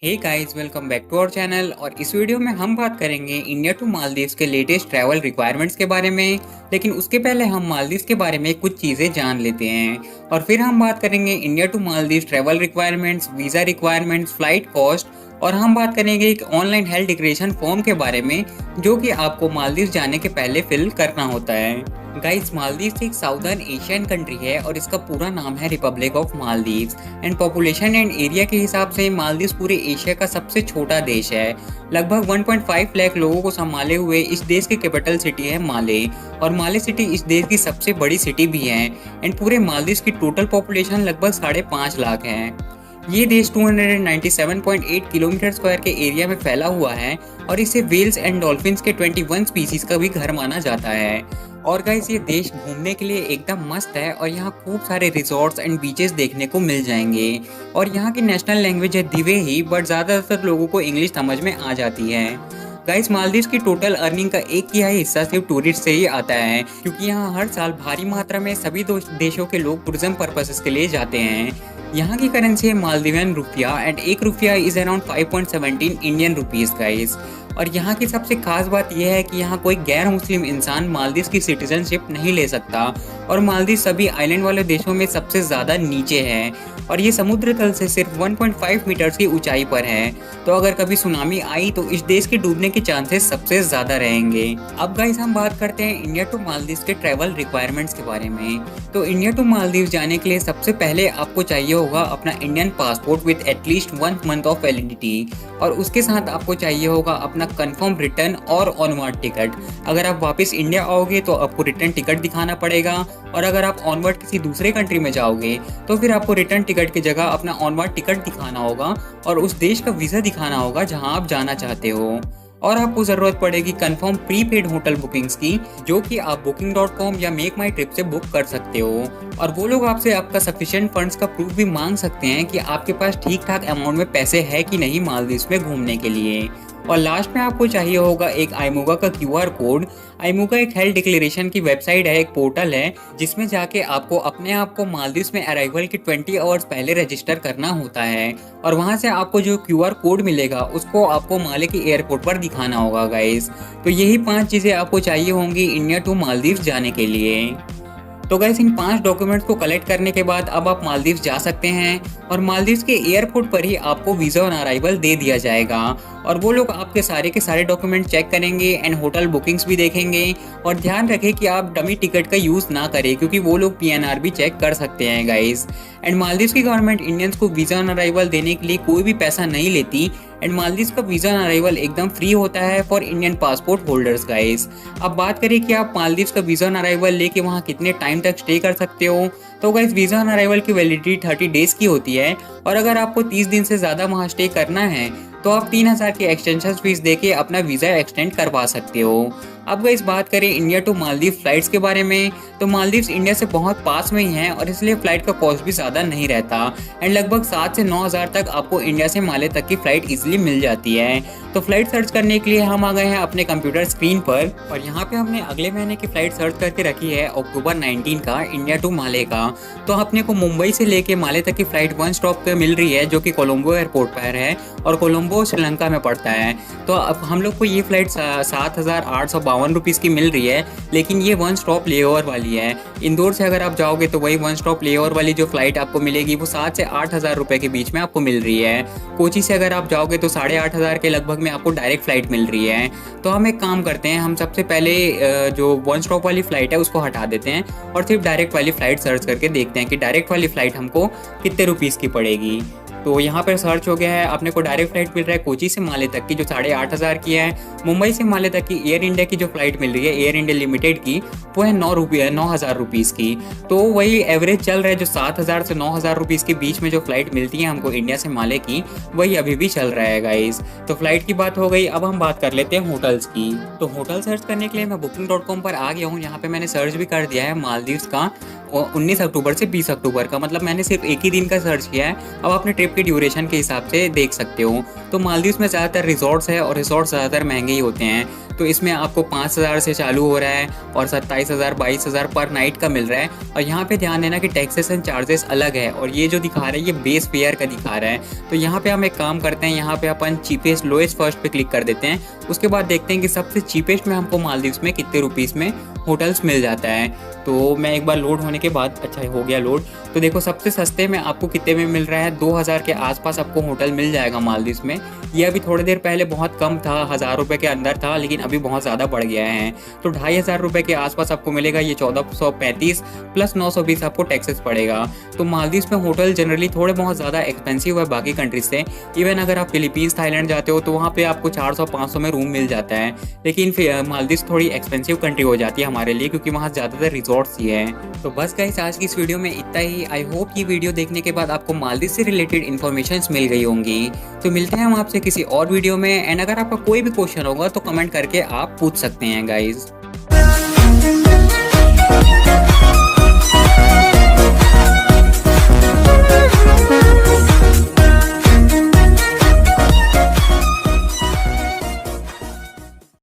Hey guys, welcome back to our channel. और इस video में हम बात करेंगे इंडिया टू मालदीव्स के लेटेस्ट ट्रैवल रिक्वायरमेंट्स के बारे में। लेकिन उसके पहले हम मालदीव्स के बारे में कुछ चीज़ें जान लेते हैं और फिर हम बात करेंगे India to Maldives travel requirements, visa requirements, flight cost, और हम बात करेंगे एक ऑनलाइन हेल्थ डिक्लेरेशन फॉर्म के बारे में जो कि आपको मालदीव्स जाने के पहले फिल करना होता है। गाइस, मालदीव्स एक साउदर्न एशियन कंट्री है और इसका पूरा नाम है Republic of Maldives. And population and area के हिसाब से मालदीव्स पूरे एशिया का सबसे छोटा देश है। लगभग 1.5 लाख लोगों को संभाले हुए इस देश की कैपिटल सिटी है माले, और माले सिटी इस देश की सबसे बड़ी सिटी भी है। एंड पूरे मालदीव्स की टोटल पॉपुलेशन लगभग 5.5 लाख है। ये देश 297.8 किलोमीटर स्क्वायर के एरिया में फैला हुआ है और इसे व्हेल्स एंड डॉल्फिन्स के 21 स्पीसीज का भी घर माना जाता है। और गाइस, ये देश घूमने के लिए एकदम मस्त है और यहाँ खूब सारे रिजॉर्ट्स एंड बीचेस देखने को मिल जाएंगे। और यहाँ की नेशनल लैंग्वेज है दिवे ही, बट ज़्यादातर लोगों को इंग्लिश समझ में आ जाती है। गाइस, मालदीव्स की टोटल अर्निंग का 1/3 हिस्सा सिर्फ टूरिस्ट से ही आता है, क्योंकि यहाँ हर साल भारी मात्रा में सभी देशों के लोग टूरिज्म पर्पसेस के लिए जाते हैं। यहाँ की करेंसी है मालदीवियन रुपया एंड 1 रुपया is around 5.17 Indian rupees guys. और यहाँ की सबसे खास बात यह है कि यहाँ कोई गैर मुस्लिम इंसान मालदीव की सिटीजनशिप नहीं ले सकता। और मालदीव सभी आइलैंड वाले देशों में सबसे ज़्यादा नीचे है और ये समुद्र तल से सिर्फ 1.5 मीटर्स की ऊंचाई पर है। तो अगर कभी सुनामी आई तो इस देश के डूबने के चांसेस सबसे ज़्यादा रहेंगे। अब गाइस, हम बात करते हैं इंडिया टू मालदीव के ट्रैवल रिक्वायरमेंट्स के बारे में। तो इंडिया टू मालदीव जाने के लिए सबसे पहले आपको चाहिए होगा अपना Indian passport with at least 1 month of validity, और उसके साथ आपको चाहिए होगा अपना कंफर्म रिटर्न और ऑनवर्ड टिकट। अगर आप वापस इंडिया आओगे तो आपको रिटर्न टिकट दिखाना पड़ेगा, और अगर आप ऑनवर्ड किसी दूसरे कंट्री में जाओगे तो फिर आपको रिटर्न टिकट की जगह अपना ऑनवर्ड टिकट दिखाना होगा और उस देश का वीज़ा दिखाना होगा जहां आप जाना चाहते हो। और आपको ज़रूरत पड़ेगी कंफर्म प्रीपेड होटल बुकिंग्स की, जो कि आप booking.com या मेक माई ट्रिप से बुक कर सकते हो। और वो लोग आपसे आपका सफिशिएंट फंड्स का प्रूफ भी मांग सकते हैं कि आपके पास ठीक ठाक अमाउंट में पैसे है कि नहीं मालदीव्स में घूमने के लिए। और लास्ट में आपको चाहिए होगा एक आईमोगा का QR कोड। आईमोगा एक हेल्थ डिक्लेरेशन की वेबसाइट है, एक पोर्टल है जिसमें जाके आपको अपने आप को मालदीव्स में अराइवल के 20 आवर्स पहले रजिस्टर करना होता है, और वहां से आपको जो QR कोड मिलेगा उसको आपको माले के एयरपोर्ट पर दिखाना होगा गाइस। तो यही 5 चीज़ें आपको चाहिए होंगी इंडिया टू मालदीव्स जाने के लिए। तो गैस, इन 5 डॉक्यूमेंट्स को कलेक्ट करने के बाद अब आप मालदीव्स जा सकते हैं, और मालदीव्स के एयरपोर्ट पर ही आपको वीज़ा ऑन अराइवल दे दिया जाएगा। और वो लोग आपके सारे के सारे डॉक्यूमेंट चेक करेंगे एंड होटल बुकिंग्स भी देखेंगे। और ध्यान रखें कि आप डमी टिकट का यूज़ ना करें, क्योंकि वो लोग PNR भी चेक कर सकते हैं गाइस। एंड मालदीव्स की गवर्नमेंट इंडियंस को वीज़ा ऑन अराइवल देने के लिए कोई भी पैसा नहीं लेती। एंड मालदीव्स का वीज़ा ऑन अराइवल एकदम फ्री होता है for Indian passport holders guys. अब बात करें कि आप मालदीव्स का वीज़ा ऑन अराइवल लेके वहाँ कितने टाइम तक स्टे कर सकते हो। तो गाइस, वीज़ा ऑन अराइवल की वैलिडिटी 30 डेज़ की होती है, और अगर आपको 30 दिन से ज़्यादा वहाँ स्टे करना है तो आप 3000 की एक्सटेंशन फीस देके अपना वीज़ा एक्सटेंड करवा सकते हो। अब गाइस, बात करें इंडिया टू मालदीव फ्लाइट्स के बारे में, तो मालदीव्स इंडिया से बहुत पास में ही है और इसलिए फ्लाइट का कॉस्ट भी ज़्यादा नहीं रहता। एंड लगभग 7 से 9 हज़ार तक आपको इंडिया से माले तक की फ़्लाइट इजीली मिल जाती है। तो फ्लाइट सर्च करने के लिए हम आ गए हैं अपने कंप्यूटर स्क्रीन पर, और यहाँ पे हमने अगले महीने की फ़्लाइट सर्च करके रखी है अक्टूबर 19 का इंडिया टू माले का। तो अपने को मुंबई से लेके माले तक की फ़्लाइट 1 स्टॉप पे मिल रही है, जो कि कोलंबो एयरपोर्ट पर है, और कोलंबो श्रीलंका में पड़ता है। तो अब हम लोग को ये फ़्लाइट 7,852 रुपीज़ की मिल रही है, लेकिन ये 1 स्टॉप लेओवर वाली है। इंदौर से अगर आप जाओगे तो वही 1 स्टॉप लेओवर वाली जो फ्लाइट आपको मिलेगी वो 7 से 8 हज़ार रुपये के बीच में आपको मिल रही है। कोची से अगर आप जाओगे तो 8,500 हज़ार के लगभग में आपको डायरेक्ट फ़्लाइट मिल रही है। तो हम एक काम करते हैं, हम सबसे पहले जो 1 स्टॉप वाली फ़्लाइट है उसको हटा देते हैं और सिर्फ डायरेक्ट वाली फ़्लाइट सर्च करके देखते हैं कि डायरेक्ट वाली फ़्लाइट हमको कितने रुपीज़ की पड़ेगी। तो यहाँ पर सर्च हो गया है, अपने को डायरेक्ट फ्लाइट मिल रहा है कोची से माले तक की जो 8,500 की है। मुंबई से माले तक की एयर इंडिया की जो फ्लाइट मिल रही है, एयर इंडिया लिमिटेड की, वो है 9,000 रुपीज़ की। तो वही एवरेज चल रहा है, जो 7,000 से 9,000 रुपीज़ के बीच में जो फ्लाइट मिलती है हमको इंडिया से माले की, वही अभी भी चल रहा है गाइस। तो फ्लाइट की बात हो गई, अब हम बात कर लेते हैं होटल्स की। तो होटल सर्च करने के लिए मैं booking.com पर आ गया हूँ। यहाँ पे मैंने सर्च भी कर दिया है मालदीव्स का 19 अक्टूबर से 20 अक्टूबर का, मतलब मैंने सिर्फ एक ही दिन का सर्च किया है। अब अपने ट्रिप के ड्यूरेशन के हिसाब से देख सकते हो। तो मालदीव्स में ज़्यादातर रिजॉर्ट्स है और रिजॉर्ट्स ज़्यादातर महंगे ही होते हैं। तो इसमें आपको 5,000 से चालू हो रहा है और 27,000 22,000 पर नाइट का मिल रहा है। और यहाँ पे ध्यान देना कि टैक्सेस एंड चार्जेस अलग है और ये जो दिखा रहा है ये बेस फेयर का दिखा रहा है। तो यहाँ पे हम एक काम करते हैं, यहाँ पे अपन चीपेस्ट लोएस्ट फर्स्ट पे क्लिक कर देते हैं। उसके बाद देखते हैं कि सबसे चीपेस्ट में हमको मालदीव्स में कितने रुपीस में होटल्स मिल जाता है। तो मैं एक बार लोड होने के बाद, अच्छा हो गया लोड, तो देखो सबसे सस्ते में आपको कितने में मिल रहा है, 2,000 के आसपास आपको होटल मिल जाएगा मालदीव्स में। ये अभी थोड़ी देर पहले बहुत कम था, 1,000 रुपये के अंदर था, लेकिन अभी बहुत ज़्यादा बढ़ गया है। तो 2,500 रुपये के आसपास आपको मिलेगा। ये 1435 प्लस 920 आपको टैक्सेस पड़ेगा। तो मालदीव्स में होटल जनरली थोड़े बहुत ज़्यादा एक्सपेंसिव है बाकी कंट्रीज से। इवन अगर आप फिलीपींस थाईलैंड जाते हो तो वहाँ पे आपको 400-500 में रूम मिल जाता है। लेकिन फिर मालदीव्स थोड़ी एक्सपेंसिव कंट्री हो जाती है हमारे लिए, क्योंकि वहाँ ज़्यादातर रिजॉर्ट्स ही है। तो बस गाइस आज की इस वीडियो में इतना ही। आई होप ये वीडियो देखने के बाद आपको मालदीव से रिलेटेड इन्फॉर्मेशन मिल गई होंगी। तो मिलते हैं हम आपसे किसी और वीडियो में। एंड अगर आपका कोई भी क्वेश्चन होगा तो कमेंट करके आप पूछ सकते हैं गाइज।